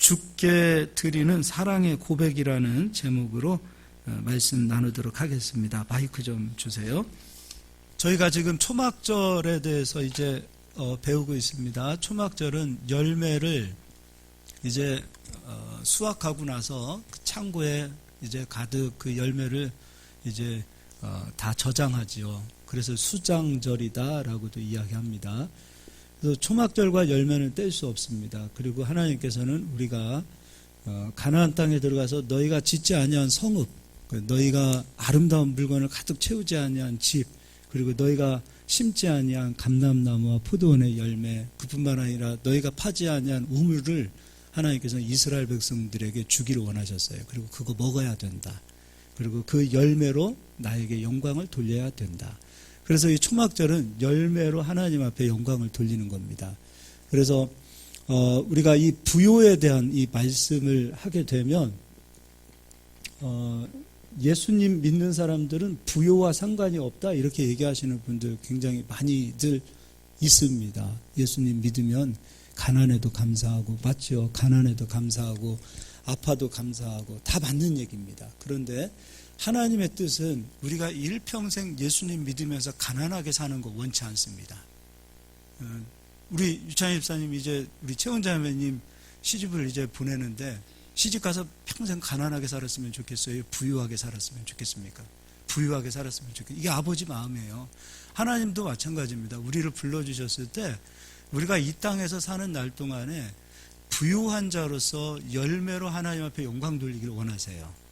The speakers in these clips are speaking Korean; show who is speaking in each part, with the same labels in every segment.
Speaker 1: 주께 드리는 사랑의 고백이라는 제목으로 말씀 나누도록 하겠습니다. 마이크 좀 주세요. 저희가 지금 초막절에 대해서 이제 배우고 있습니다. 초막절은 열매를 이제 수확하고 나서 그 창고에 이제 가득 그 열매를 이제 다 저장하지요. 그래서 수장절이다라고도 이야기합니다. 그래서 초막절과 열매는 뗄 수 없습니다. 그리고 하나님께서는 우리가 가나안 땅에 들어가서 너희가 짓지 아니한 성읍, 너희가 아름다운 물건을 가득 채우지 아니한 집, 그리고 너희가 심지 아니한 감람나무와 포도원의 열매, 그뿐만 아니라 너희가 파지 아니한 우물을 하나님께서 이스라엘 백성들에게 주기를 원하셨어요. 그리고 그거 먹어야 된다. 그리고 그 열매로 나에게 영광을 돌려야 된다. 그래서 이 초막절은 열매로 하나님 앞에 영광을 돌리는 겁니다. 그래서 우리가 이 부요에 대한 이 말씀을 하게 되면 예수님 믿는 사람들은 부요와 상관이 없다 이렇게 얘기하시는 분들 굉장히 많이들 있습니다. 예수님 믿으면 가난해도 감사하고, 맞죠? 가난해도 감사하고 아파도 감사하고 다 맞는 얘기입니다. 그런데 하나님의 뜻은 우리가 일평생 예수님 믿으면서 가난하게 사는 거 원치 않습니다. 우리 유찬희 집사님 이제 우리 최원자매님 시집을 이제 보내는데 시집 가서 평생 가난하게 살았으면 좋겠어요? 부유하게 살았으면 좋겠습니까? 부유하게 살았으면 좋겠어요. 이게 아버지 마음이에요. 하나님도 마찬가지입니다. 우리를 불러주셨을 때 우리가 이 땅에서 사는 날 동안에 부유한 자로서 열매로 하나님 앞에 영광 돌리기를 원하세요.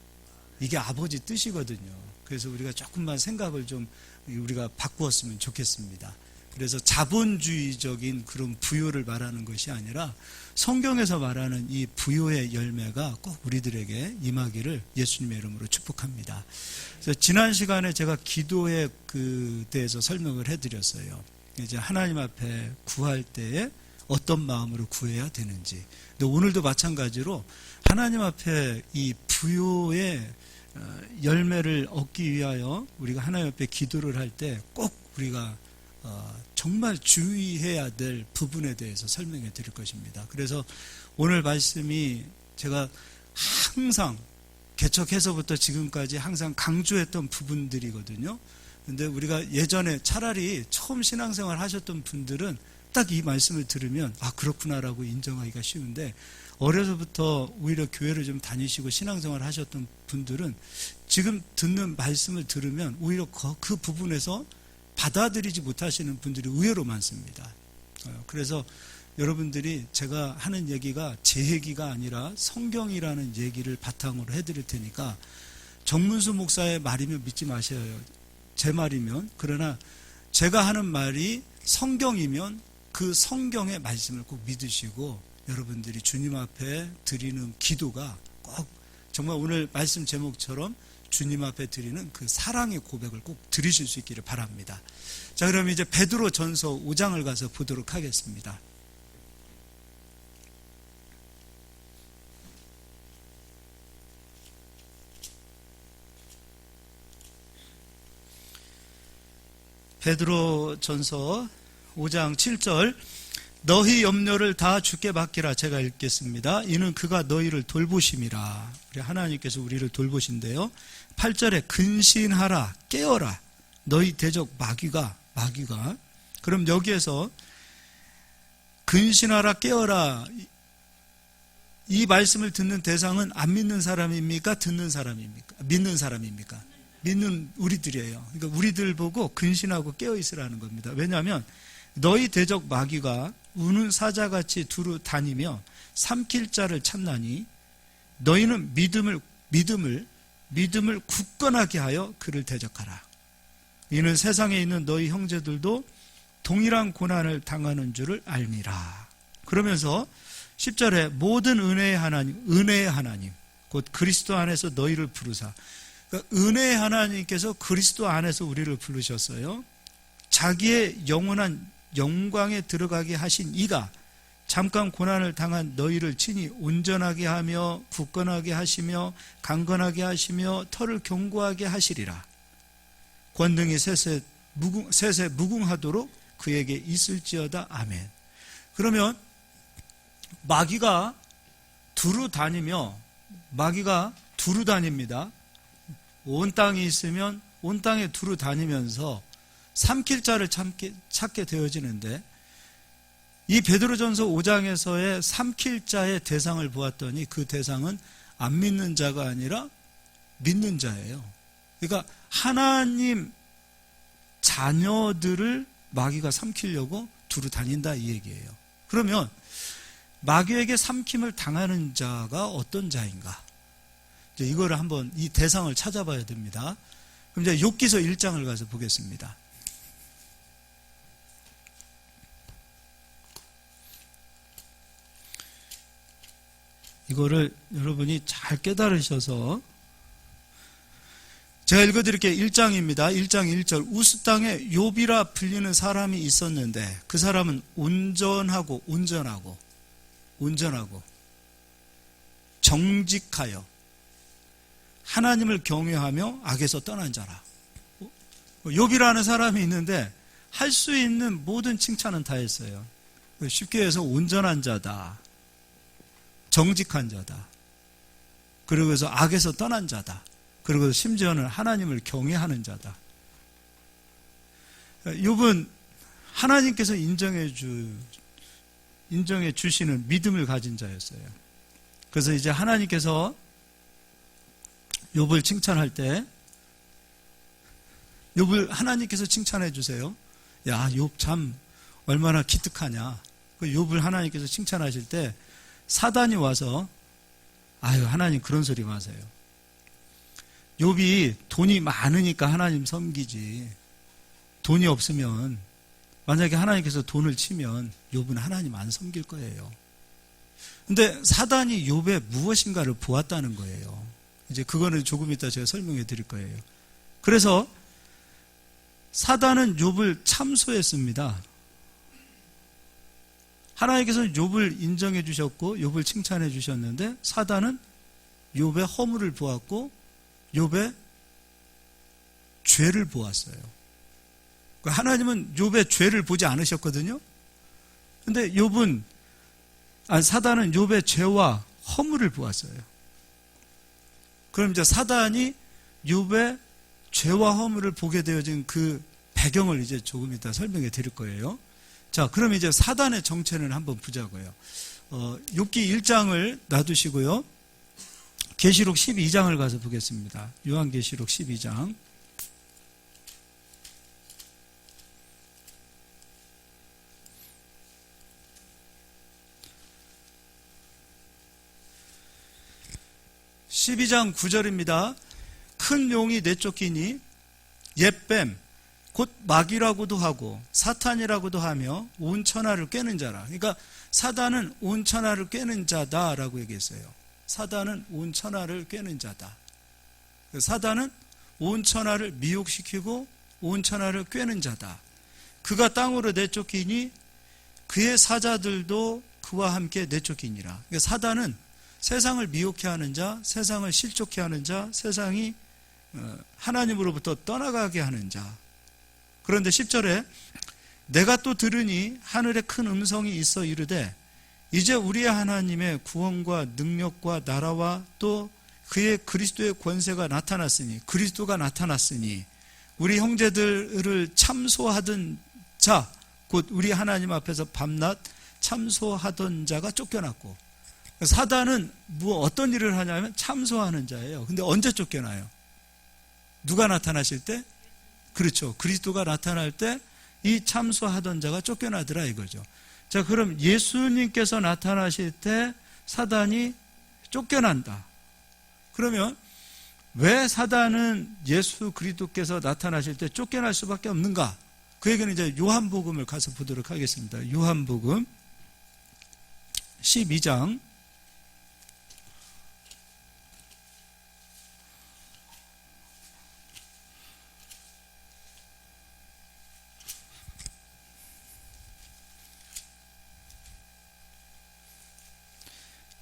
Speaker 1: 이게 아버지 뜻이거든요. 그래서 우리가 조금만 생각을 좀 우리가 바꾸었으면 좋겠습니다. 그래서 자본주의적인 그런 부유를 말하는 것이 아니라 성경에서 말하는 이 부유의 열매가 꼭 우리들에게 임하기를 예수님의 이름으로 축복합니다. 그래서 지난 시간에 제가 기도에 그 대해서 설명을 해드렸어요. 이제 하나님 앞에 구할 때에 어떤 마음으로 구해야 되는지. 근데 오늘도 마찬가지로 하나님 앞에 이 부요의 열매를 얻기 위하여 우리가 하나님 앞에 기도를 할 때 꼭 우리가 정말 주의해야 될 부분에 대해서 설명해 드릴 것입니다. 그래서 오늘 말씀이 제가 항상 개척해서부터 지금까지 항상 강조했던 부분들이거든요. 근데 우리가 예전에 차라리 처음 신앙생활 하셨던 분들은 딱 이 말씀을 들으면 아 그렇구나라고 인정하기가 쉬운데 어려서부터 오히려 교회를 좀 다니시고 신앙생활 하셨던 분들은 지금 듣는 말씀을 들으면 오히려 그 부분에서 받아들이지 못하시는 분들이 의외로 많습니다. 그래서 여러분들이 제가 하는 얘기가 제 얘기가 아니라 성경이라는 얘기를 바탕으로 해드릴 테니까 정문수 목사의 말이면 믿지 마셔요. 제 말이면. 그러나 제가 하는 말이 성경이면 그 성경의 말씀을 꼭 믿으시고 여러분들이 주님 앞에 드리는 기도가 꼭 정말 오늘 말씀 제목처럼 주님 앞에 드리는 그 사랑의 고백을 꼭 드리실 수 있기를 바랍니다. 자, 그럼 이제 베드로 전서 5장을 가서 보도록 하겠습니다. 베드로 전서 5장 7절 너희 염려를 다 주께 맡기라. 제가 읽겠습니다. 이는 그가 너희를 돌보심이라. 우리 하나님께서 우리를 돌보신대요. 8절에 근신하라 깨어라 너희 대적 마귀가 그럼 여기에서 근신하라 깨어라 이 말씀을 듣는 대상은 안 믿는 사람입니까? 듣는 사람입니까? 믿는 사람입니까? 믿는 우리들이에요. 그러니까 우리들 보고 근신하고 깨어있으라는 겁니다. 왜냐하면 너희 대적 마귀가 우는 사자같이 두루 다니며 삼킬 자를 찾나니 너희는 믿음을 굳건하게 하여 그를 대적하라. 이는 세상에 있는 너희 형제들도 동일한 고난을 당하는 줄을 알미라. 그러면서 10절에 모든 은혜의 하나님 곧 그리스도 안에서 너희를 부르사. 그러니까 은혜의 하나님께서 그리스도 안에서 우리를 부르셨어요. 자기의 영원한 영광에 들어가게 하신 이가 잠깐 고난을 당한 너희를 친히 온전하게 하며 굳건하게 하시며 강건하게 하시며 터를 견고하게 하시리라. 권능이 세세 무궁하도록 그에게 있을지어다. 아멘. 그러면 마귀가 두루 다니며, 마귀가 두루 다닙니다. 온 땅이 있으면 온 땅에 두루 다니면서 삼킬 자를 찾게 되어지는데, 이 베드로전서 5장에서의 삼킬 자의 대상을 보았더니 그 대상은 안 믿는 자가 아니라 믿는 자예요. 그러니까 하나님 자녀들을 마귀가 삼키려고 두루 다닌다 이 얘기예요. 그러면 마귀에게 삼킴을 당하는 자가 어떤 자인가? 이제 이거를 한번 이 대상을 찾아봐야 됩니다. 그럼 이제 욥기서 1장을 가서 보겠습니다. 이거를 여러분이 잘 깨달으셔서, 제가 읽어드릴게요. 1장입니다. 1장 1절. 우스 땅에 욥이라 불리는 사람이 있었는데 그 사람은 온전하고 정직하여 하나님을 경외하며 악에서 떠난 자라. 욥이라는 사람이 있는데 할 수 있는 모든 칭찬은 다 했어요. 쉽게 해서 온전한 자다, 정직한 자다, 그리고 해서 악에서 떠난 자다, 그리고 심지어는 하나님을 경외하는 자다. 욥은 하나님께서 인정해 주시는 믿음을 가진 자였어요. 그래서 이제 하나님께서 욥을 칭찬할 때, 욥을 하나님께서 칭찬해 주세요. 야, 욥 참 얼마나 기특하냐. 그 욥을 하나님께서 칭찬하실 때 사단이 와서, 아유, 하나님 그런 소리 마세요. 욥이 돈이 많으니까 하나님 섬기지, 돈이 없으면, 만약에 하나님께서 돈을 치면 욥은 하나님 안 섬길 거예요. 근데 사단이 욥의 무엇인가를 보았다는 거예요. 이제 그거는 조금 이따 제가 설명해 드릴 거예요. 그래서 사단은 욥을 참소했습니다. 하나님께서는 욥을 인정해 주셨고 욥을 칭찬해 주셨는데, 사단은 욥의 허물을 보았고 욥의 죄를 보았어요. 하나님은 욥의 죄를 보지 않으셨거든요. 근데 사단은 욥의 죄와 허물을 보았어요. 그럼 이제 사단이 욥의 죄와 허물을 보게 되어진 그 배경을 이제 조금 이따 설명해 드릴 거예요. 자, 그럼 이제 사단의 정체를 한번 보자고요. 욥기 1장을 놔두시고요. 계시록 12장을 가서 보겠습니다. 요한계시록 12장. (12장) 9절입니다. 큰 용이 내쫓기니 옛뱀 곧 마귀라고도 하고 사탄이라고도 하며 온 천하를 꿰는 자라. 그러니까 사단은 온 천하를 꿰는 자다라고 얘기했어요. 사단은 온 천하를 꿰는 자다. 사단은 온 천하를 미혹시키고 온 천하를 꿰는 자다. 그가 땅으로 내쫓기니 그의 사자들도 그와 함께 내쫓기니라. 그러니까 사단은 세상을 미혹해 하는 자, 세상을 실족해 하는 자, 세상이 하나님으로부터 떠나가게 하는 자. 그런데 10절에 내가 또 들으니 하늘에 큰 음성이 있어 이르되 이제 우리의 하나님의 구원과 능력과 나라와 또 그의 그리스도의 권세가 나타났으니, 그리스도가 나타났으니 우리 형제들을 참소하던 자, 곧 우리 하나님 앞에서 밤낮 참소하던 자가 쫓겨났고, 사단은 어떤 일을 하냐면 참소하는 자예요. 근데 언제 쫓겨나요? 누가 나타나실 때? 그렇죠. 그리스도가 나타날 때 이 참소하던 자가 쫓겨나더라 이거죠. 자, 그럼 예수님께서 나타나실 때 사단이 쫓겨난다. 그러면 왜 사단은 예수 그리스도께서 나타나실 때 쫓겨날 수밖에 없는가? 그 얘기는 이제 요한복음을 가서 보도록 하겠습니다. 요한복음 12장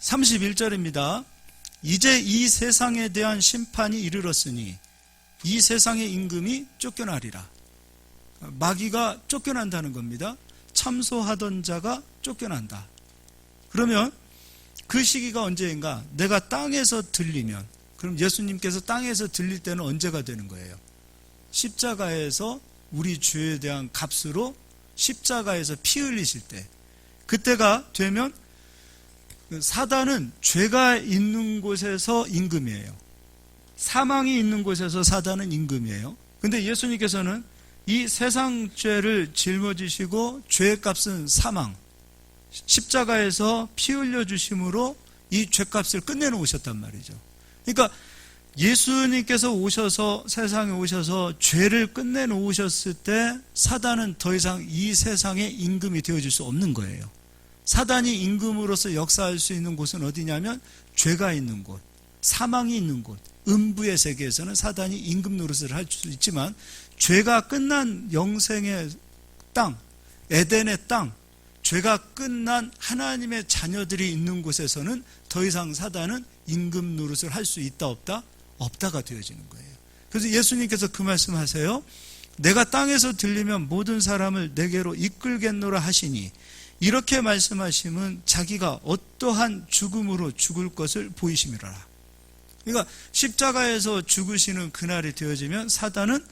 Speaker 1: 31절입니다. 이제 이 세상에 대한 심판이 이르렀으니 이 세상의 임금이 쫓겨나리라. 마귀가 쫓겨난다는 겁니다. 참소하던 자가 쫓겨난다. 그러면 그 시기가 언제인가? 내가 땅에서 들리면, 그럼 예수님께서 땅에서 들릴 때는 언제가 되는 거예요? 십자가에서 우리 죄에 대한 값으로 십자가에서 피 흘리실 때, 그때가 되면 사단은 죄가 있는 곳에서 임금이에요. 사망이 있는 곳에서 사단은 임금이에요. 근데 예수님께서는 이 세상 죄를 짊어지시고 죄의 값은 사망, 십자가에서 피 흘려주심으로 이 죄값을 끝내놓으셨단 말이죠. 그러니까 예수님께서 오셔서 세상에 오셔서 죄를 끝내놓으셨을 때 사단은 더 이상 이 세상의 임금이 되어줄 수 없는 거예요. 사단이 임금으로서 역사할 수 있는 곳은 어디냐면 죄가 있는 곳, 사망이 있는 곳, 음부의 세계에서는 사단이 임금 노릇을 할 수 있지만 죄가 끝난 영생의 땅, 에덴의 땅, 죄가 끝난 하나님의 자녀들이 있는 곳에서는 더 이상 사단은 임금 노릇을 할 수 있다 없다? 없다가 되어지는 거예요. 그래서 예수님께서 그 말씀하세요. 내가 땅에서 들리면 모든 사람을 내게로 이끌겠노라 하시니, 이렇게 말씀하시면 자기가 어떠한 죽음으로 죽을 것을 보이심이라. 그러니까 십자가에서 죽으시는 그날이 되어지면 사단은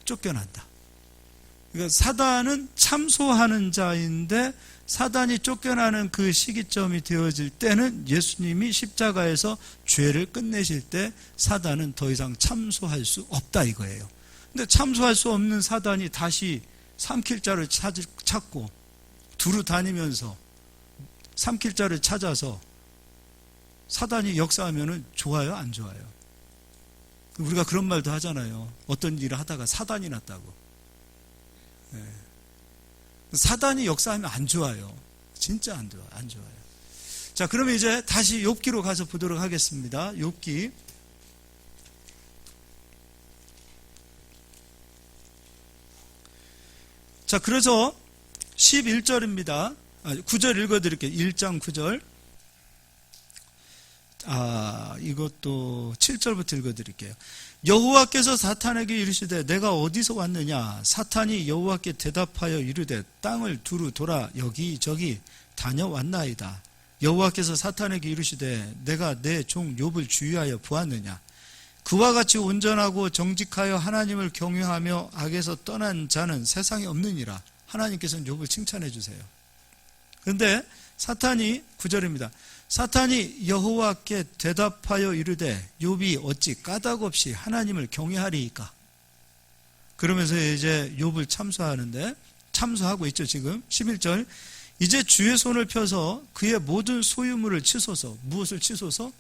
Speaker 1: 쫓겨난다. 그러니까 사단은 참소하는 자인데 사단이 쫓겨나는 그 시기점이 되어질 때는 예수님이 십자가에서 죄를 끝내실 때 사단은 더 이상 참소할 수 없다 이거예요. 근데 참소할 수 없는 사단이 다시 삼킬 자를 찾고 두루 다니면서 삼킬 자를 찾아서 사단이 역사하면 좋아요? 안 좋아요? 우리가 그런 말도 하잖아요. 어떤 일을 하다가 사단이 났다고. 네. 사단이 역사하면 안 좋아요. 진짜 안 좋아요. 자, 그러면 이제 다시 욥기로 가서 보도록 하겠습니다. 욥기. 자, 그래서 11절입니다. 9절 읽어드릴게요. 1장 9절. 이것도 7절부터 읽어드릴게요. 여호와께서 사탄에게 이르시되 내가 어디서 왔느냐? 사탄이 여호와께 대답하여 이르되 땅을 두루 돌아 여기저기 다녀왔나이다. 여호와께서 사탄에게 이르시되 내가 내 종 욥을 주의하여 보았느냐? 그와 같이 온전하고 정직하여 하나님을 경외하며 악에서 떠난 자는 세상에 없느니라. 하나님께서는 욥을 칭찬해 주세요. 그런데 사탄이 9절입니다. 사탄이 여호와께 대답하여 이르되 욥이 어찌 까닭없이 하나님을 경외하리이까? 그러면서 이제 욥을 참소하고 있죠. 지금 11절. 이제 주의 손을 펴서 그의 모든 소유물을 치소서. 무엇을 치소서?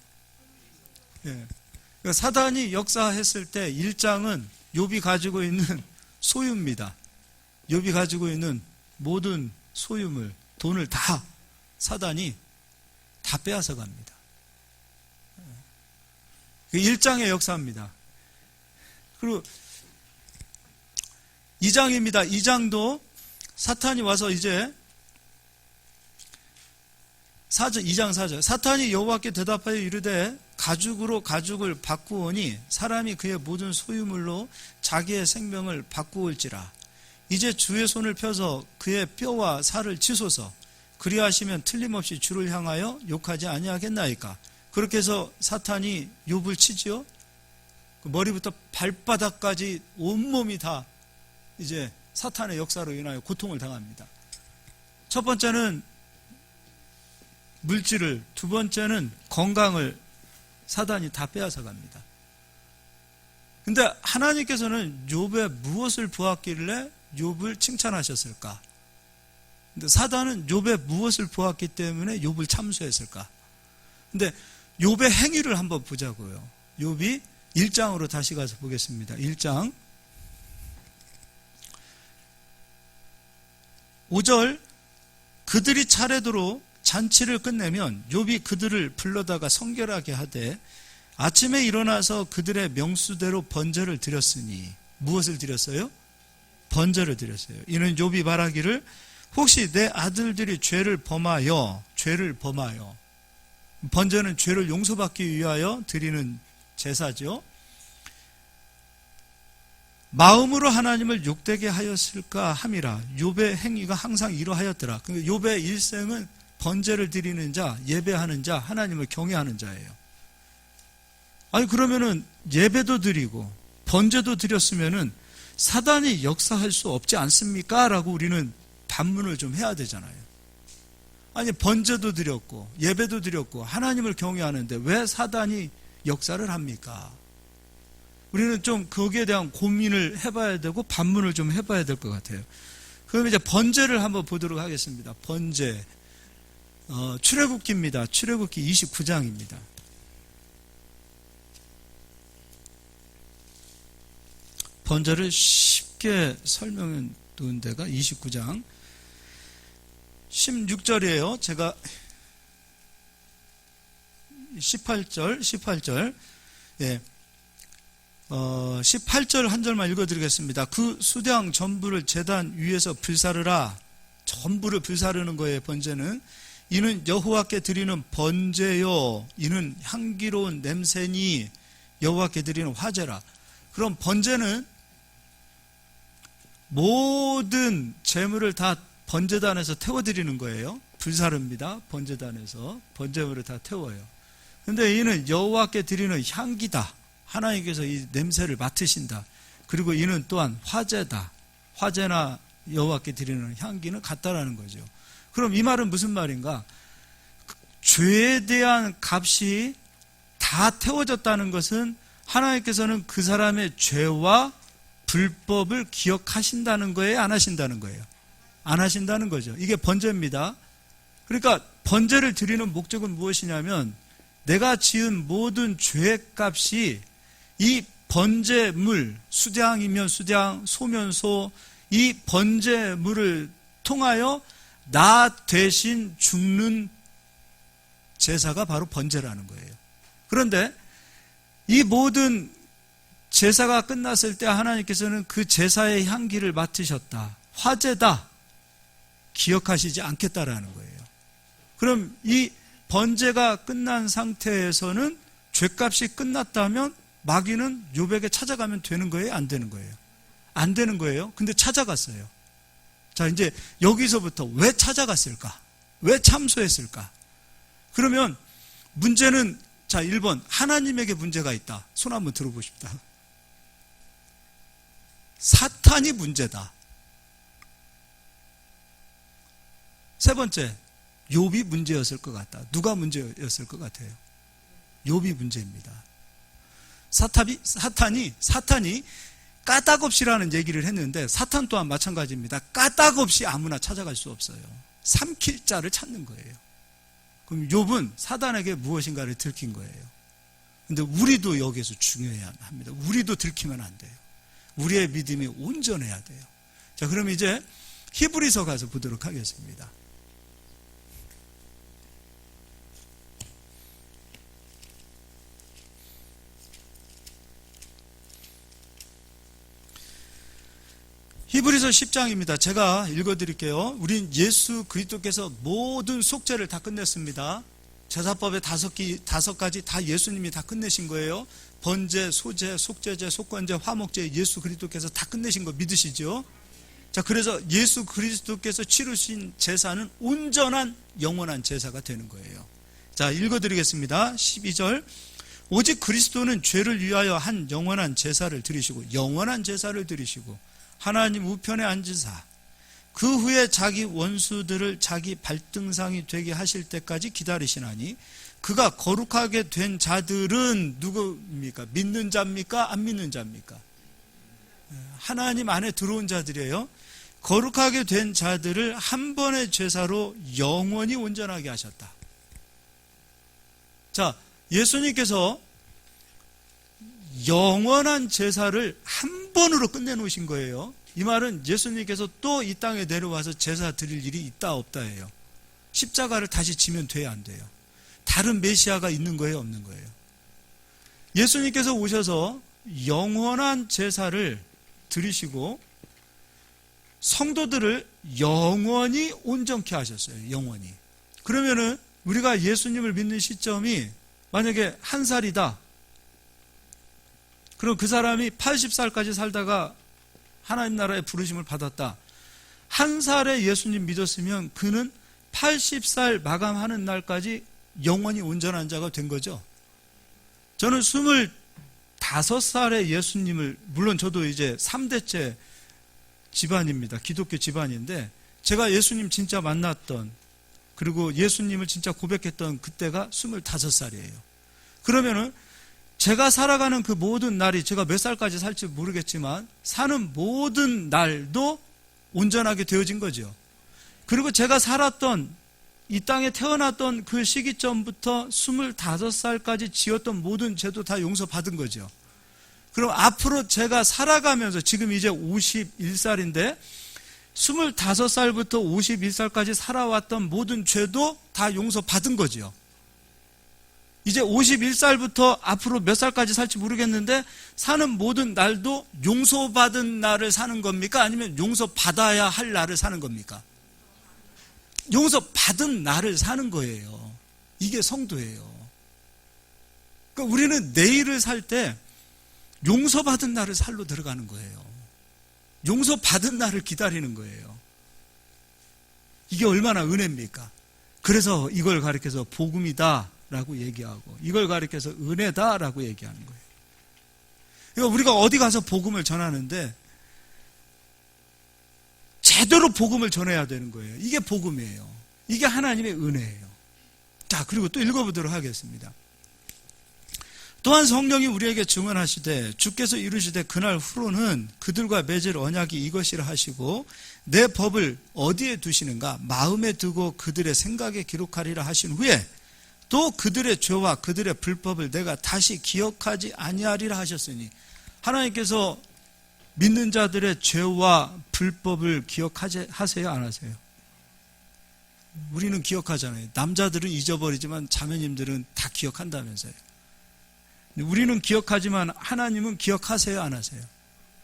Speaker 1: 예. 그러니까 사단이 역사했을 때 1장은 욥이 가지고 있는 소유입니다. 욥이 가지고 있는 모든 소유물, 돈을 다 사단이 다 빼앗아 갑니다. 1장의 역사입니다. 그리고 2장입니다. 2장도 사탄이 와서 이제 2장 4절. 사탄이 여호와께 대답하여 이르되 가죽으로 가죽을 바꾸오니 사람이 그의 모든 소유물로 자기의 생명을 바꾸올지라. 이제 주의 손을 펴서 그의 뼈와 살을 치소서. 그리하시면 틀림없이 주를 향하여 욕하지 아니하겠나이까? 그렇게 해서 사탄이 욥을 치지요. 머리부터 발바닥까지 온몸이 다 이제 사탄의 역사로 인하여 고통을 당합니다. 첫 번째는 물질을, 두 번째는 건강을 사단이 다 빼앗아 갑니다. 근데 하나님께서는 욥에 무엇을 보았길래 욥을 칭찬하셨을까? 근데 사단은 욥에 무엇을 보았기 때문에 욥을 참소했을까? 근데 욥의 행위를 한번 보자고요. 욥이 1장으로 다시 가서 보겠습니다. 1장 5절. 그들이 차례대로 잔치를 끝내면 욥이 그들을 불러다가 성결하게 하되 아침에 일어나서 그들의 명수대로 번제를 드렸으니. 무엇을 드렸어요? 번제를 드렸어요. 이는 욥이 말하기를 혹시 내 아들들이 죄를 범하여 번제는 죄를 용서받기 위하여 드리는 제사죠. 마음으로 하나님을 욕되게 하였을까 함이라. 욥의 행위가 항상 이러하였더라. 욥의 일생은 번제를 드리는 자, 예배하는 자, 하나님을 경외하는 자예요. 아니 그러면은 예배도 드리고 번제도 드렸으면은 사단이 역사할 수 없지 않습니까? 라고 우리는 반문을 좀 해야 되잖아요. 아니 번제도 드렸고 예배도 드렸고 하나님을 경외하는데 왜 사단이 역사를 합니까? 우리는 좀 거기에 대한 고민을 해봐야 되고 반문을 좀 해봐야 될 것 같아요. 그럼 이제 번제를 한번 보도록 하겠습니다. 번제 출애굽기입니다. 출애굽기 29장입니다. 번제를 쉽게 설명해 놓은 데가 29장 16절이에요. 제가 18절 예. 18절 한 절만 읽어드리겠습니다. 그 수량 전부를 제단 위에서 불사르라. 전부를 불사르는 거예요. 번제는 이는 여호와께 드리는 번제요 이는 향기로운 냄새니 여호와께 드리는 화제라. 그럼 번제는 모든 제물을 다 번제단에서 태워드리는 거예요. 불사릅니다. 번제단에서 번제물을 다 태워요. 근데 이는 여호와께 드리는 향기다. 하나님께서 이 냄새를 맡으신다. 그리고 이는 또한 화제다. 화제나 여호와께 드리는 향기는 같다라는 거죠. 그럼 이 말은 무슨 말인가? 죄에 대한 값이 다 태워졌다는 것은 하나님께서는 그 사람의 죄와 불법을 기억하신다는 거예요? 안 하신다는 거예요? 안 하신다는 거죠. 이게 번제입니다. 그러니까 번제를 드리는 목적은 무엇이냐면 내가 지은 모든 죄의 값이 이 번제물, 수량이면 수량, 소면 소, 이 번제물을 통하여 나 대신 죽는 제사가 바로 번제라는 거예요. 그런데 이 모든 제사가 끝났을 때 하나님께서는 그 제사의 향기를 맡으셨다. 화제다. 기억하시지 않겠다라는 거예요. 그럼 이 번제가 끝난 상태에서는 죄값이 끝났다면 마귀는 욥에게 찾아가면 되는 거예요? 안 되는 거예요? 안 되는 거예요. 근데 찾아갔어요. 자, 이제 여기서부터 왜 찾아갔을까? 왜 참소했을까? 그러면 문제는 자, 1번 하나님에게 문제가 있다. 손 한번 들어보십시다. 사탄이 문제다. 세 번째, 욥이 문제였을 것 같다. 누가 문제였을 것 같아요? 욥이 문제입니다. 사탄이 까닭없이라는 얘기를 했는데 사탄 또한 마찬가지입니다. 까닭없이 아무나 찾아갈 수 없어요. 삼킬 자를 찾는 거예요. 그럼 욥은 사단에게 무엇인가를 들킨 거예요. 근데 우리도 여기에서 중요해야 합니다. 우리도 들키면 안 돼요. 우리의 믿음이 온전해야 돼요. 자, 그럼 이제 히브리서 가서 보도록 하겠습니다. 히브리서 10장입니다. 제가 읽어드릴게요. 우린 예수 그리스도께서 모든 속죄를 다 끝냈습니다. 제사법의 다섯 가지 다 예수님이 다 끝내신 거예요. 번제, 소제, 속죄제, 속건제, 화목제 예수 그리스도께서 다 끝내신 거 믿으시죠? 자, 그래서 예수 그리스도께서 치르신 제사는 온전한 영원한 제사가 되는 거예요. 자, 읽어드리겠습니다. 12절 오직 그리스도는 죄를 위하여 한 영원한 제사를 드리시고 영원한 제사를 드리시고 하나님 우편에 앉으사 그 후에 자기 원수들을 자기 발등상이 되게 하실 때까지 기다리시나니 그가 거룩하게 된 자들은 누구입니까? 믿는 자입니까? 안 믿는 자입니까? 하나님 안에 들어온 자들이에요. 거룩하게 된 자들을 한 번의 제사로 영원히 온전하게 하셨다. 자, 예수님께서 영원한 제사를 한 번으로 끝내놓으신 거예요. 이 말은 예수님께서 또 이 땅에 내려와서 제사 드릴 일이 있다 없다예요. 십자가를 다시 지면 돼야 안 돼요. 다른 메시아가 있는 거예요, 없는 거예요? 예수님께서 오셔서 영원한 제사를 드리시고 성도들을 영원히 온전케 하셨어요. 영원히. 그러면은 우리가 예수님을 믿는 시점이 만약에 한 살이다. 그럼 그 사람이 80살까지 살다가 하나님 나라의 부르심을 받았다. 한 살에 예수님 믿었으면 그는 80살 마감하는 날까지 영원히 온전한 자가 된 거죠. 저는 25살에 예수님을, 물론 저도 이제 3대째 집안입니다. 기독교 집안인데, 제가 예수님 진짜 만났던, 그리고 예수님을 진짜 고백했던 그때가 25살이에요. 그러면은 제가 살아가는 그 모든 날이, 제가 몇 살까지 살지 모르겠지만 사는 모든 날도 온전하게 되어진 거죠. 그리고 제가 살았던, 이 땅에 태어났던 그 시기점부터 25살까지 지었던 모든 죄도 다 용서받은 거죠. 그럼 앞으로 제가 살아가면서, 지금 이제 51살인데 25살부터 51살까지 살아왔던 모든 죄도 다 용서받은 거죠. 이제 51살부터 앞으로 몇 살까지 살지 모르겠는데 사는 모든 날도 용서받은 날을 사는 겁니까? 아니면 용서받아야 할 날을 사는 겁니까? 용서받은 날을 사는 거예요. 이게 성도예요. 그러니까 우리는 내일을 살 때 용서받은 날을 살로 들어가는 거예요. 용서받은 날을 기다리는 거예요. 이게 얼마나 은혜입니까? 그래서 이걸 가리켜서 복음이다 라고 얘기하고, 이걸 가리켜서 은혜다 라고 얘기하는 거예요. 그러니까 우리가 어디 가서 복음을 전하는데 제대로 복음을 전해야 되는 거예요. 이게 복음이에요. 이게 하나님의 은혜예요. 자, 그리고 또 읽어보도록 하겠습니다. 또한 성령이 우리에게 증언하시되 주께서 이루시되 그날 후로는 그들과 맺을 언약이 이것이라 하시고 내 법을 어디에 두시는가? 마음에 두고 그들의 생각에 기록하리라 하신 후에 또 그들의 죄와 그들의 불법을 내가 다시 기억하지 아니하리라 하셨으니, 하나님께서 믿는 자들의 죄와 불법을 기억하세요, 안 하세요? 우리는 기억하잖아요. 남자들은 잊어버리지만 자매님들은 다 기억한다면서요. 우리는 기억하지만 하나님은 기억하세요, 안 하세요?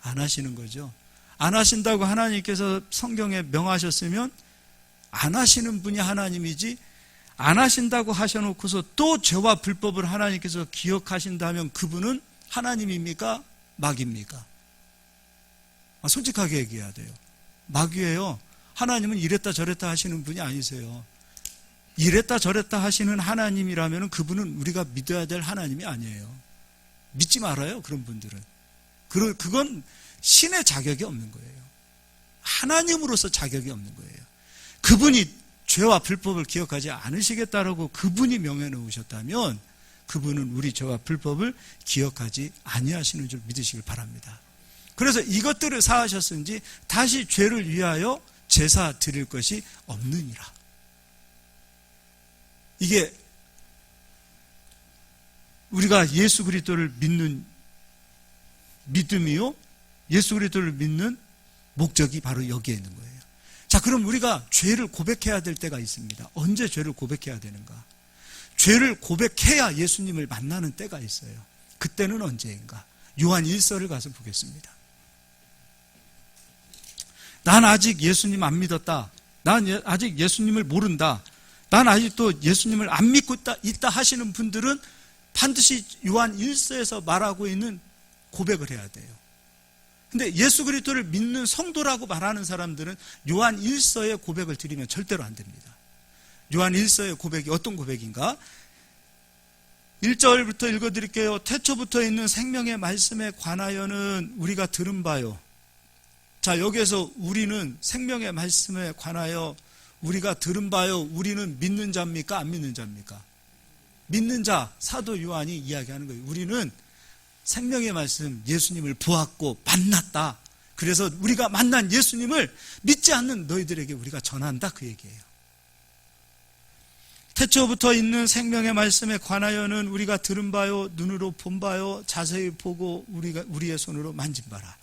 Speaker 1: 안 하시는 거죠. 안 하신다고 하나님께서 성경에 명하셨으면 안 하시는 분이 하나님이지, 안 하신다고 하셔놓고서 또 죄와 불법을 하나님께서 기억하신다면 그분은 하나님입니까? 마귀입니까? 솔직하게 얘기해야 돼요. 마귀예요. 하나님은 이랬다 저랬다 하시는 분이 아니세요. 이랬다 저랬다 하시는 하나님이라면 그분은 우리가 믿어야 될 하나님이 아니에요. 믿지 말아요, 그런 분들은. 그건 신의 자격이 없는 거예요. 하나님으로서 자격이 없는 거예요. 그분이 죄와 불법을 기억하지 않으시겠다라고 그분이 명해 놓으셨다면 그분은 우리 죄와 불법을 기억하지 아니하시는 줄 믿으시길 바랍니다. 그래서 이것들을 사하셨은지 다시 죄를 위하여 제사 드릴 것이 없느니라. 이게 우리가 예수 그리스도를 믿는 믿음이요, 예수 그리스도를 믿는 목적이 바로 여기에 있는 거예요. 자, 그럼 우리가 죄를 고백해야 될 때가 있습니다. 언제 죄를 고백해야 되는가? 죄를 고백해야 예수님을 만나는 때가 있어요. 그때는 언제인가? 요한 1서를 가서 보겠습니다. 난 아직 예수님 안 믿었다. 난 아직 예수님을 모른다. 난 아직도 예수님을 안 믿고 있다 하시는 분들은 반드시 요한 1서에서 말하고 있는 고백을 해야 돼요. 근데 예수 그리스도를 믿는 성도라고 말하는 사람들은 요한 1서의 고백을 드리면 절대로 안 됩니다. 요한 1서의 고백이 어떤 고백인가? 1절부터 읽어드릴게요. 태초부터 있는 생명의 말씀에 관하여는 우리가 들은 바요. 자, 여기에서 우리는 생명의 말씀에 관하여 우리가 들은 바요. 우리는 믿는 자입니까? 안 믿는 자입니까? 믿는 자, 사도 요한이 이야기하는 거예요. 우리는 생명의 말씀, 예수님을 보았고 만났다. 그래서 우리가 만난 예수님을 믿지 않는 너희들에게 우리가 전한다, 그 얘기예요. 태초부터 있는 생명의 말씀에 관하여는 우리가 들은 바요, 눈으로 본 바요, 자세히 보고 우리의 손으로 만진 바라.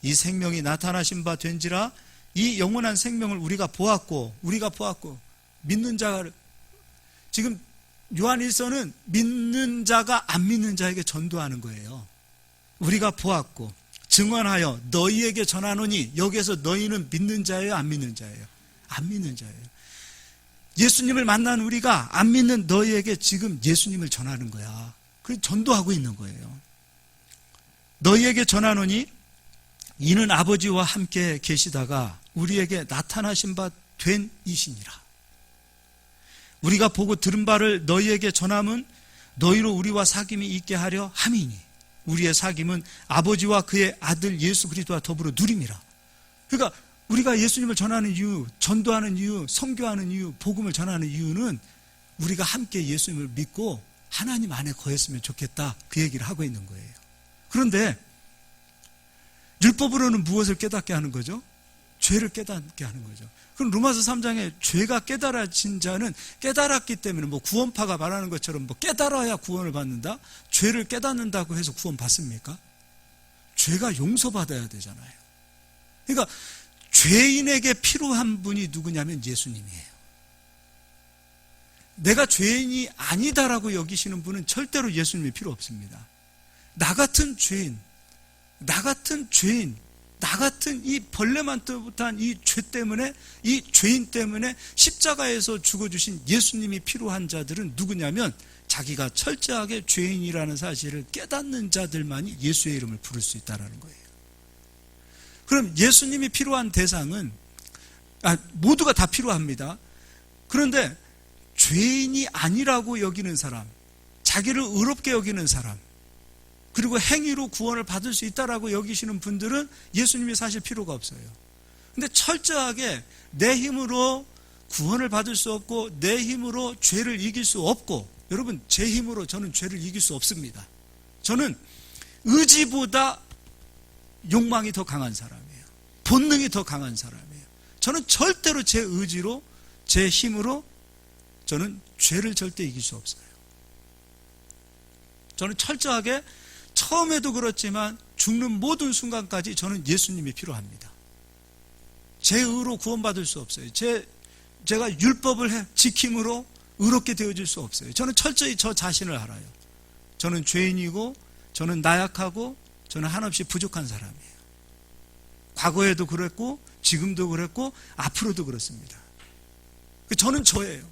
Speaker 1: 이 생명이 나타나신 바 된지라. 이 영원한 생명을 우리가 보았고 믿는 자가, 지금 요한 1서는 믿는 자가 안 믿는 자에게 전도하는 거예요. 우리가 보았고 증언하여 너희에게 전하노니, 여기에서 너희는 믿는 자예요, 안 믿는 자예요? 안 믿는 자예요. 예수님을 만난 우리가 안 믿는 너희에게 지금 예수님을 전하는 거야. 그래서 전도하고 있는 거예요. 너희에게 전하노니 이는 아버지와 함께 계시다가 우리에게 나타나신 바 된 이시니라. 우리가 보고 들은 바를 너희에게 전함은 너희로 우리와 사귐이 있게 하려 함이니 우리의 사귐은 아버지와 그의 아들 예수 그리스도와 더불어 누림이라. 그러니까 우리가 예수님을 전하는 이유, 전도하는 이유, 선교하는 이유, 복음을 전하는 이유는 우리가 함께 예수님을 믿고 하나님 안에 거했으면 좋겠다, 그 얘기를 하고 있는 거예요. 그런데 율법으로는 무엇을 깨닫게 하는 거죠? 죄를 깨닫게 하는 거죠. 그럼 로마서 3장에 죄가 깨달아진 자는 깨달았기 때문에 뭐 구원파가 말하는 것처럼 뭐 깨달아야 구원을 받는다? 죄를 깨닫는다고 해서 구원 받습니까? 죄가 용서받아야 되잖아요. 그러니까 죄인에게 필요한 분이 누구냐면 예수님이에요. 내가 죄인이 아니다라고 여기시는 분은 절대로 예수님이 필요 없습니다. 나 같은 죄인, 나 같은 이 벌레만 뜻한 이 죄 때문에, 이 죄인 때문에 십자가에서 죽어주신 예수님이 필요한 자들은 누구냐면 자기가 철저하게 죄인이라는 사실을 깨닫는 자들만이 예수의 이름을 부를 수 있다는 거예요. 그럼 예수님이 필요한 대상은 모두가 다 필요합니다. 그런데 죄인이 아니라고 여기는 사람, 자기를 의롭게 여기는 사람, 그리고 행위로 구원을 받을 수 있다라고 여기시는 분들은 예수님이 사실 필요가 없어요. 근데 철저하게 내 힘으로 구원을 받을 수 없고 내 힘으로 죄를 이길 수 없고, 여러분 제 힘으로 저는 죄를 이길 수 없습니다. 저는 의지보다 욕망이 더 강한 사람이에요. 본능이 더 강한 사람이에요. 저는 절대로 제 의지로, 제 힘으로 저는 죄를 절대 이길 수 없어요. 저는 철저하게 처음에도 그렇지만 죽는 모든 순간까지 저는 예수님이 필요합니다. 제 의로 구원받을 수 없어요. 제가 율법을 지킴으로 의롭게 되어질 수 없어요. 저는 철저히 저 자신을 알아요. 저는 죄인이고, 저는 나약하고, 저는 한없이 부족한 사람이에요. 과거에도 그랬고, 지금도 그랬고, 앞으로도 그렇습니다. 저는 저예요.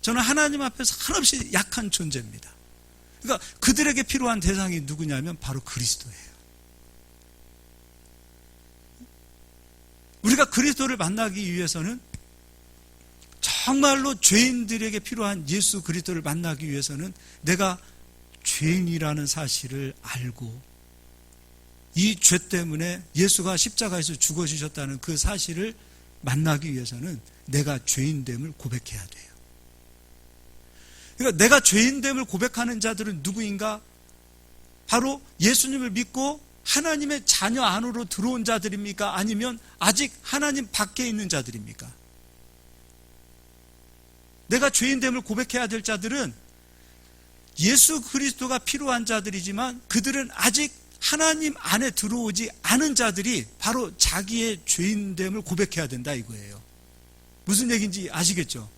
Speaker 1: 저는 하나님 앞에서 한없이 약한 존재입니다. 그러니까 그들에게 필요한 대상이 누구냐면 바로 그리스도예요. 우리가 그리스도를 만나기 위해서는, 정말로 죄인들에게 필요한 예수 그리스도를 만나기 위해서는 내가 죄인이라는 사실을 알고 이 죄 때문에 예수가 십자가에서 죽어주셨다는 그 사실을 만나기 위해서는 내가 죄인됨을 고백해야 돼요. 그러니까 내가 죄인됨을 고백하는 자들은 누구인가? 바로 예수님을 믿고 하나님의 자녀 안으로 들어온 자들입니까? 아니면 아직 하나님 밖에 있는 자들입니까? 내가 죄인됨을 고백해야 될 자들은 예수 그리스도가 필요한 자들이지만 그들은 아직 하나님 안에 들어오지 않은 자들이 바로 자기의 죄인됨을 고백해야 된다 이거예요. 무슨 얘기인지 아시겠죠?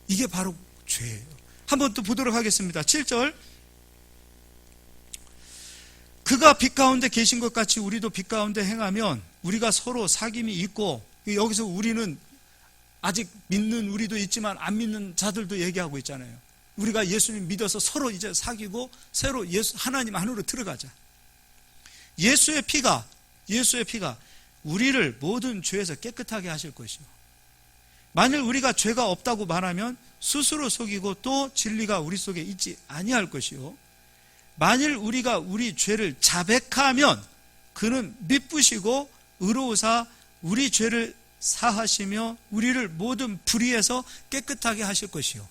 Speaker 1: 이게 바로 죄예요. 한번 또 보도록 하겠습니다. 7절. 그가 빛 가운데 계신 것 같이 우리도 빛 가운데 행하면 우리가 서로 사귐이 있고, 여기서 우리는 아직 믿는 우리도 있지만 안 믿는 자들도 얘기하고 있잖아요. 우리가 예수님 믿어서 서로 이제 사귀고 새로 하나님 안으로 들어가자. 예수의 피가 우리를 모든 죄에서 깨끗하게 하실 것이요, 만일 우리가 죄가 없다고 말하면 스스로 속이고 또 진리가 우리 속에 있지 아니할 것이요, 만일 우리가 우리 죄를 자백하면 그는 미쁘시고 의로우사 우리 죄를 사하시며 우리를 모든 불의에서 깨끗하게 하실 것이요,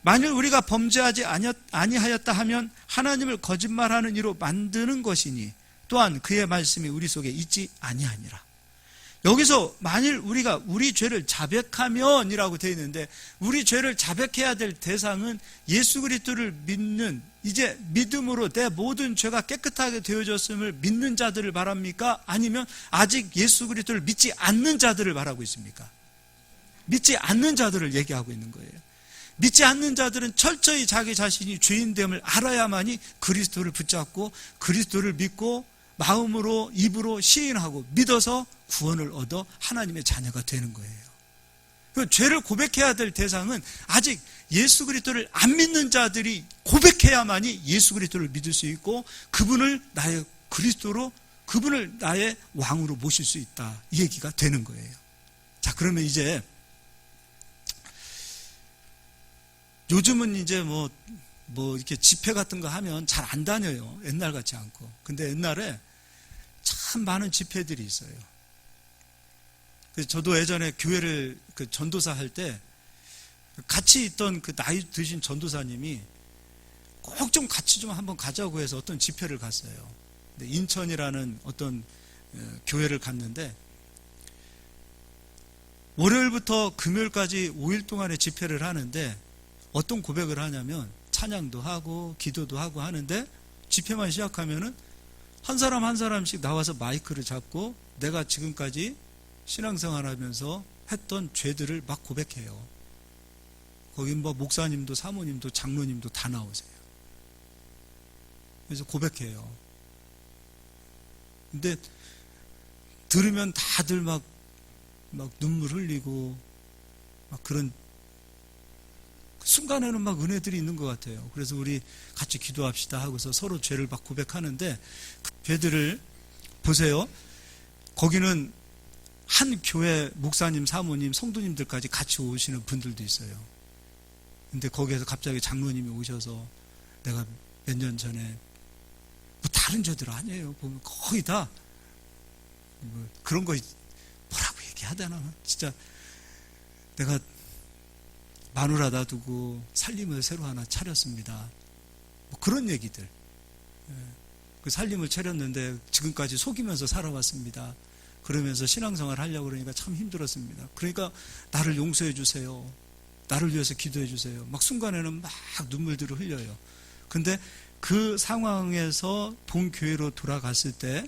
Speaker 1: 만일 우리가 범죄하지 아니하였다 하면 하나님을 거짓말하는 이로 만드는 것이니 또한 그의 말씀이 우리 속에 있지 아니하니라. 여기서 만일 우리가 우리 죄를 자백하면 이라고 되어 있는데, 우리 죄를 자백해야 될 대상은 예수 그리스도를 믿는, 이제 믿음으로 내 모든 죄가 깨끗하게 되어졌음을 믿는 자들을 말합니까? 아니면 아직 예수 그리스도를 믿지 않는 자들을 말하고 있습니까? 믿지 않는 자들을 얘기하고 있는 거예요. 믿지 않는 자들은 철저히 자기 자신이 죄인됨을 알아야만이 그리스도를 붙잡고 그리스도를 믿고 마음으로 입으로 시인하고 믿어서 구원을 얻어 하나님의 자녀가 되는 거예요. 그 죄를 고백해야 될 대상은 아직 예수 그리스도를 안 믿는 자들이 고백해야만이 예수 그리스도를 믿을 수 있고 그분을 나의 그리스도로, 그분을 나의 왕으로 모실 수 있다, 이 얘기가 되는 거예요. 자, 그러면 이제 요즘은 이제 뭐 이렇게 집회 같은 거 하면 잘 안 다녀요. 옛날 같지 않고. 근데 옛날에 참 많은 집회들이 있어요. 그래서 저도 예전에 교회를 전도사 할 때 같이 있던 그 나이 드신 전도사님이 꼭 좀 같이 좀 한번 가자고 해서 어떤 집회를 갔어요. 근데 인천이라는 어떤 교회를 갔는데 월요일부터 금요일까지 5일 동안의 집회를 하는데 어떤 고백을 하냐면 찬양도 하고 기도도 하고 하는데 집회만 시작하면은 한 사람 한 사람씩 나와서 마이크를 잡고 내가 지금까지 신앙생활 하면서 했던 죄들을 막 고백해요. 거기 뭐 목사님도 사모님도 장로님도 다 나오세요. 그래서 고백해요. 근데 들으면 다들 막 눈물 흘리고 막 그런 순간에는 막 은혜들이 있는 것 같아요. 그래서 우리 같이 기도합시다 하고서 서로 죄를 막 고백하는데 그 죄들을 보세요. 거기는 한 교회 목사님, 사모님, 성도님들까지 같이 오시는 분들도 있어요. 근데 거기에서 갑자기 장로님이 오셔서 내가 몇 년 전에 뭐 다른 죄들 아니에요. 보면 거의 다 뭐 그런 거 뭐라고 얘기하다나 진짜 내가 마누라 놔두고 살림을 새로 하나 차렸습니다. 뭐 그런 얘기들. 그 살림을 차렸는데 지금까지 속이면서 살아왔습니다. 그러면서 신앙생활 하려고 그러니까 참 힘들었습니다. 그러니까 나를 용서해 주세요. 나를 위해서 기도해 주세요. 막 순간에는 막 눈물들을 흘려요. 근데 그 상황에서 본교회로 돌아갔을 때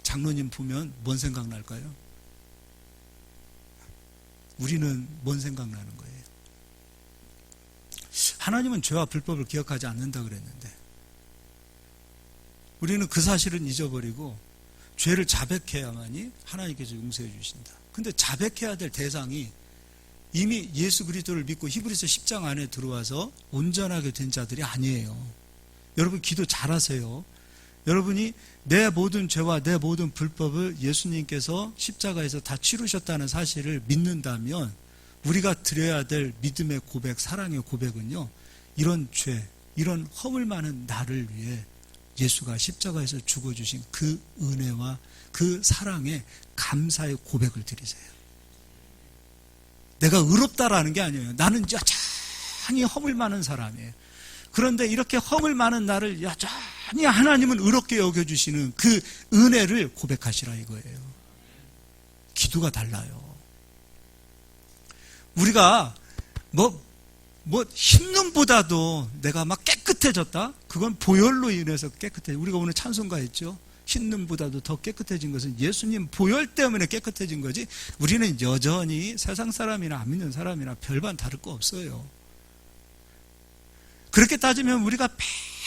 Speaker 1: 장로님 보면 뭔 생각 날까요? 우리는 뭔 생각 나는 거예요? 하나님은 죄와 불법을 기억하지 않는다 그랬는데 우리는 그 사실은 잊어버리고 죄를 자백해야만이 하나님께서 용서해 주신다. 근데 자백해야 될 대상이 이미 예수 그리스도를 믿고 히브리서 10장 안에 들어와서 온전하게 된 자들이 아니에요. 여러분 기도 잘하세요. 여러분이 내 모든 죄와 내 모든 불법을 예수님께서 십자가에서 다 치르셨다는 사실을 믿는다면 우리가 드려야 될 믿음의 고백, 사랑의 고백은요, 이런 죄, 이런 허물 많은 나를 위해 예수가 십자가에서 죽어주신 그 은혜와 그 사랑에 감사의 고백을 드리세요. 내가 의롭다라는 게 아니에요. 나는 여전히 허물 많은 사람이에요. 그런데 이렇게 허물 많은 나를 여전히 하나님은 의롭게 여겨주시는 그 은혜를 고백하시라 이거예요. 기도가 달라요. 우리가 흰눈보다도 내가 막 깨끗해졌다? 그건 보혈로 인해서 깨끗해져. 우리가 오늘 찬송가 했죠? 흰눈보다도 더 깨끗해진 것은 예수님 보혈 때문에 깨끗해진 거지 우리는 여전히 세상 사람이나 안 믿는 사람이나 별반 다를 거 없어요. 그렇게 따지면 우리가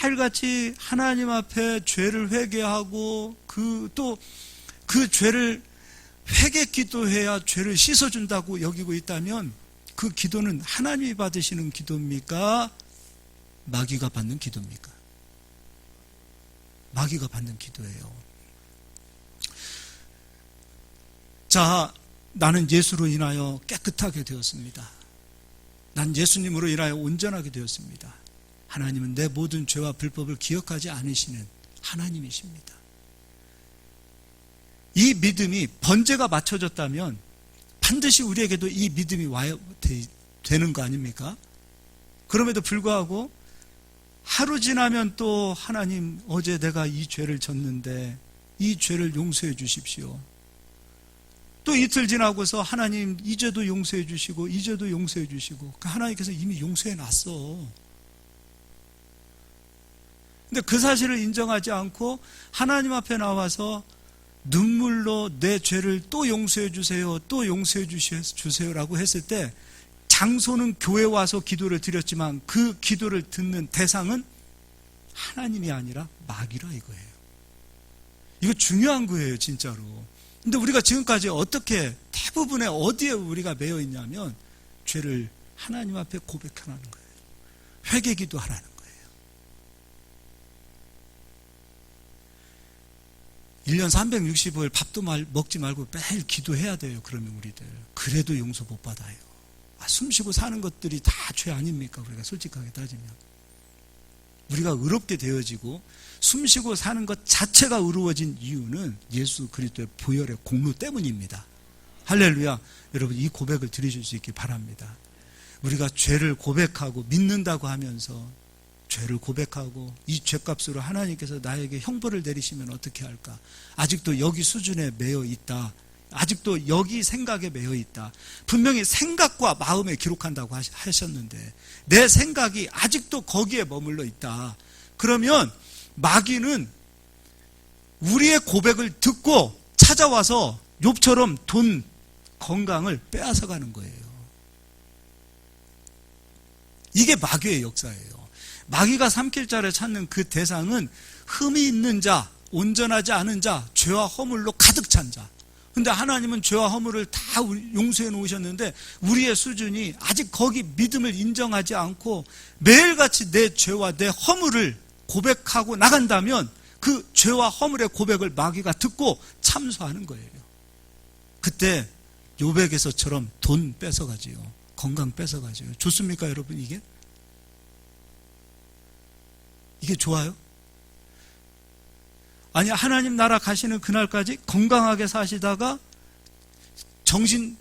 Speaker 1: 매일같이 하나님 앞에 죄를 회개하고 그 죄를 회개 기도해야 죄를 씻어준다고 여기고 있다면 그 기도는 하나님이 받으시는 기도입니까? 마귀가 받는 기도입니까? 마귀가 받는 기도예요. 자, 나는 예수로 인하여 깨끗하게 되었습니다. 난 예수님으로 인하여 온전하게 되었습니다. 하나님은 내 모든 죄와 불법을 기억하지 않으시는 하나님이십니다. 이 믿음이 번제가 맞춰졌다면 반드시 우리에게도 이 믿음이 와야 되는 거 아닙니까? 그럼에도 불구하고 하루 지나면 또 하나님 어제 내가 이 죄를 졌는데 이 죄를 용서해 주십시오. 또 이틀 지나고서 하나님 이 죄도 용서해 주시고 이 죄도 용서해 주시고 하나님께서 이미 용서해 놨어. 근데 그 사실을 인정하지 않고 하나님 앞에 나와서 눈물로 내 죄를 또 용서해 주세요, 또 용서해 주세요라고 했을 때 장소는 교회 와서 기도를 드렸지만 그 기도를 듣는 대상은 하나님이 아니라 마귀라 이거예요. 이거 중요한 거예요, 진짜로. 근데 우리가 지금까지 어떻게 대부분의 어디에 우리가 매여 있냐면 죄를 하나님 앞에 고백하라는 거예요. 회개 기도하라는 거예요. 1년 365일 밥도 먹지 말고 매일 기도해야 돼요. 그러면 우리들 그래도 용서 못 받아요. 숨쉬고 사는 것들이 다 죄 아닙니까? 우리가 솔직하게 따지면. 우리가 의롭게 되어지고 숨쉬고 사는 것 자체가 의로워진 이유는 예수 그리스도의 보혈의 공로 때문입니다. 할렐루야. 여러분, 이 고백을 드리실 수 있기 바랍니다. 우리가 죄를 고백하고 믿는다고 하면서 죄를 고백하고 이 죄값으로 하나님께서 나에게 형벌을 내리시면 어떻게 할까? 아직도 여기 수준에 매여 있다. 아직도 여기 생각에 매여 있다. 분명히 생각과 마음에 기록한다고 하셨는데 내 생각이 아직도 거기에 머물러 있다. 그러면 마귀는 우리의 고백을 듣고 찾아와서 욥처럼 돈, 건강을 빼앗아가는 거예요. 이게 마귀의 역사예요. 마귀가 삼킬자를 찾는 그 대상은 흠이 있는 자, 온전하지 않은 자, 죄와 허물로 가득 찬 자. 근데 하나님은 죄와 허물을 다 용서해 놓으셨는데 우리의 수준이 아직 거기 믿음을 인정하지 않고 매일같이 내 죄와 내 허물을 고백하고 나간다면 그 죄와 허물의 고백을 마귀가 듣고 참소하는 거예요. 그때 욥에게서처럼 돈 뺏어가지요. 건강 뺏어가지요. 좋습니까, 여러분? 이게 좋아요? 아니, 하나님 나라 가시는 그날까지 건강하게 사시다가 정신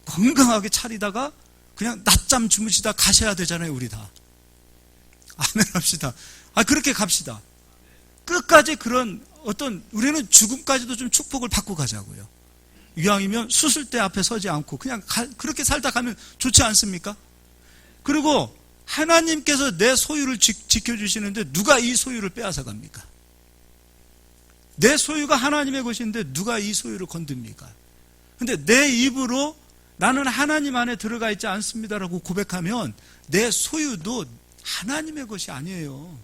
Speaker 1: 건강하게 차리다가 그냥 낮잠 주무시다 가셔야 되잖아요, 우리 다. 아멘 합시다. 그렇게 갑시다. 끝까지 그런 우리는 죽음까지도 좀 축복을 받고 가자고요. 이왕이면 수술대 앞에 서지 않고 그냥 그렇게 살다 가면 좋지 않습니까? 그리고 하나님께서 내 소유를 지켜주시는데 누가 이 소유를 빼앗아 갑니까? 내 소유가 하나님의 것인데 누가 이 소유를 건듭니까? 근데 내 입으로 나는 하나님 안에 들어가 있지 않습니다라고 고백하면 내 소유도 하나님의 것이 아니에요.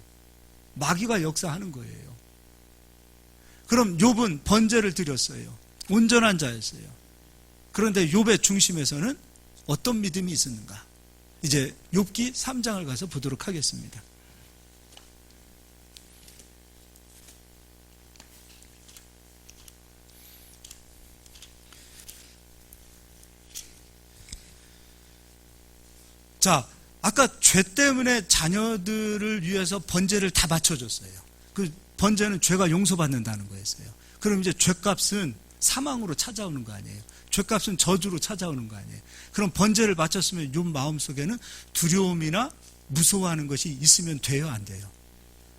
Speaker 1: 마귀가 역사하는 거예요. 그럼 욥은 번제를 드렸어요. 온전한 자였어요. 그런데 욥의 중심에서는 어떤 믿음이 있었는가? 이제 욥기 3장을 가서 보도록 하겠습니다. 자, 아까 죄 때문에 자녀들을 위해서 번제를 다 바쳐줬어요. 그 번제는 죄가 용서받는다는 거였어요. 그럼 이제 죄값은 사망으로 찾아오는 거 아니에요. 죄값은 저주로 찾아오는 거 아니에요. 그럼 번제를 바쳤으면 욥 마음속에는 두려움이나 무서워하는 것이 있으면 돼요, 안 돼요?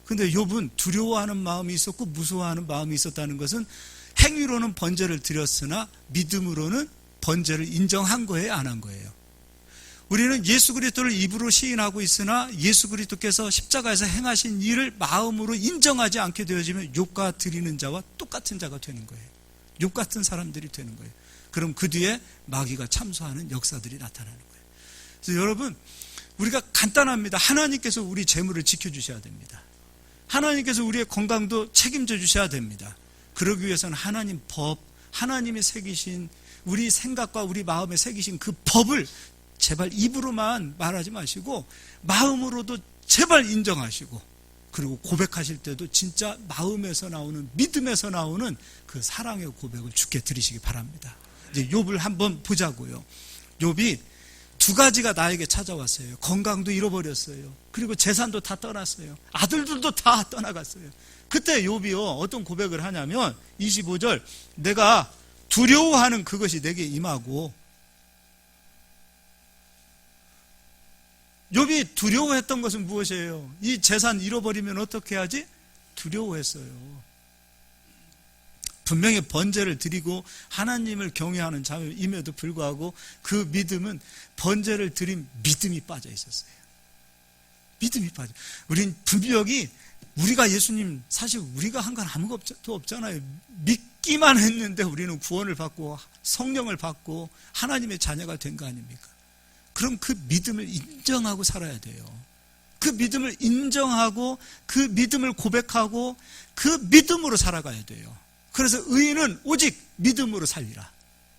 Speaker 1: 근데 욥은 두려워하는 마음이 있었고 무서워하는 마음이 있었다는 것은 행위로는 번제를 드렸으나 믿음으로는 번제를 인정한 거예요, 안 한 거예요? 우리는 예수 그리스도를 입으로 시인하고 있으나 예수 그리스도께서 십자가에서 행하신 일을 마음으로 인정하지 않게 되어지면 욥과 드리는 자와 똑같은 자가 되는 거예요. 욥 같은 사람들이 되는 거예요. 그럼 그 뒤에 마귀가 참소하는 역사들이 나타나는 거예요. 그래서 여러분, 우리가 간단합니다. 하나님께서 우리 재물을 지켜주셔야 됩니다. 하나님께서 우리의 건강도 책임져 주셔야 됩니다. 그러기 위해서는 하나님 법, 하나님이 새기신 우리 생각과 우리 마음에 새기신 그 법을 제발 입으로만 말하지 마시고 마음으로도 제발 인정하시고, 그리고 고백하실 때도 진짜 마음에서 나오는, 믿음에서 나오는 그 사랑의 고백을 주께 드리시기 바랍니다. 이제 욥을 한번 보자고요. 욥이 두 가지가 나에게 찾아왔어요. 건강도 잃어버렸어요. 그리고 재산도 다 떠났어요. 아들들도 다 떠나갔어요. 그때 욥이요, 어떤 고백을 하냐면 25절, 내가 두려워하는 그것이 내게 임하고. 욥이 두려워했던 것은 무엇이에요? 이 재산 잃어버리면 어떻게 하지? 두려워했어요. 분명히 번제를 드리고 하나님을 경외하는 자임에도 불구하고 그 믿음은 번제를 드린 믿음이 빠져 있었어요. 믿음이 빠져. 우린 분명히 우리가 예수님, 사실 우리가 한 건 아무것도 없잖아요. 믿기만 했는데 우리는 구원을 받고 성령을 받고 하나님의 자녀가 된 거 아닙니까? 그럼 그 믿음을 인정하고 살아야 돼요. 그 믿음을 인정하고 그 믿음을 고백하고 그 믿음으로 살아가야 돼요. 그래서 의인은 오직 믿음으로 살리라.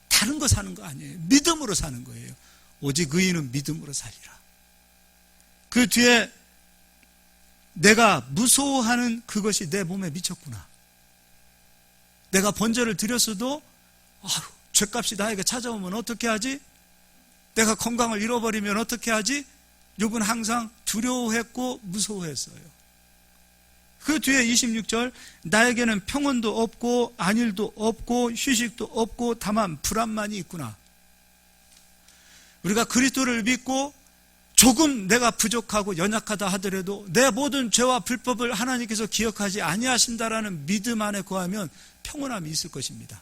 Speaker 1: 다른 거 사는 거 아니에요. 믿음으로 사는 거예요. 오직 의인은 믿음으로 살리라. 그 뒤에 내가 무서워하는 그것이 내 몸에 미쳤구나. 내가 번제를 드렸어도 죄값이 나에게 찾아오면 어떻게 하지? 내가 건강을 잃어버리면 어떻게 하지? 욥은 항상 두려워했고 무서워했어요. 그 뒤에 26절, 나에게는 평온도 없고 안일도 없고 휴식도 없고 다만 불안만이 있구나. 우리가 그리스도를 믿고 조금 내가 부족하고 연약하다 하더라도 내 모든 죄와 불법을 하나님께서 기억하지 아니하신다라는 믿음 안에 거하면 평온함이 있을 것입니다.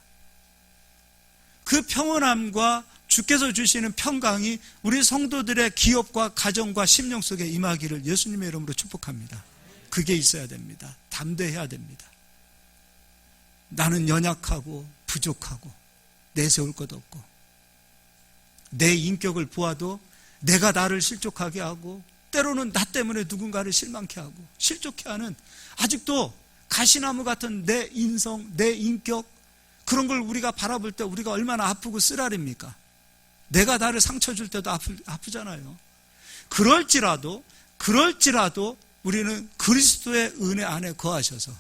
Speaker 1: 그 평온함과 주께서 주시는 평강이 우리 성도들의 기업과 가정과 심령 속에 임하기를 예수님의 이름으로 축복합니다. 그게 있어야 됩니다. 담대해야 됩니다. 나는 연약하고 부족하고 내세울 것 없고 내 인격을 보아도 내가 나를 실족하게 하고 때로는 나 때문에 누군가를 실망케 하고 실족해 하는 아직도 가시나무 같은 내 인성, 내 인격 그런 걸 우리가 바라볼 때 우리가 얼마나 아프고 쓰라립니까? 내가 나를 상처 줄 때도 아프잖아요. 그럴지라도 우리는 그리스도의 은혜 안에 거하셔서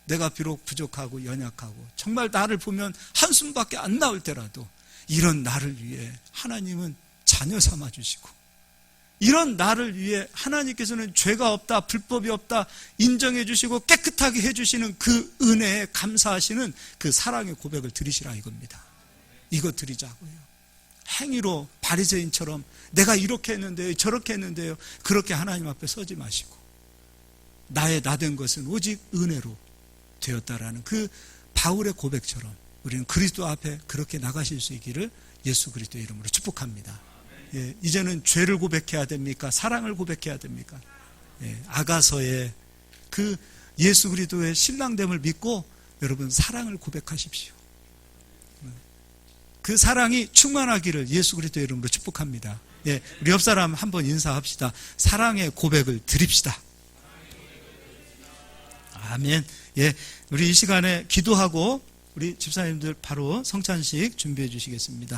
Speaker 1: 내가 비록 부족하고 연약하고 정말 나를 보면 한숨밖에 안 나올 때라도 이런 나를 위해 하나님은 자녀 삼아 주시고 이런 나를 위해 하나님께서는 죄가 없다, 불법이 없다 인정해 주시고 깨끗하게 해 주시는 그 은혜에 감사하시는 그 사랑의 고백을 드리시라 이겁니다. 이거 드리자고요. 행위로 바리새인처럼 내가 이렇게 했는데요, 저렇게 했는데요, 그렇게 하나님 앞에 서지 마시고 나의 나된 것은 오직 은혜로 되었다라는 그 바울의 고백처럼 우리는 그리스도 앞에 그렇게 나가실 수 있기를 예수 그리스도의 이름으로 축복합니다. 예, 이제는 죄를 고백해야 됩니까? 사랑을 고백해야 됩니까? 예, 아가서의 그 예수 그리스도의 신랑됨을 믿고 여러분 사랑을 고백하십시오. 그 사랑이 충만하기를 예수 그리스도의 이름으로 축복합니다. 예, 우리 옆 사람 한번 인사합시다. 사랑의 고백을 드립시다. 아멘. 예, 우리 이 시간에 기도하고 우리 집사님들 바로 성찬식 준비해 주시겠습니다.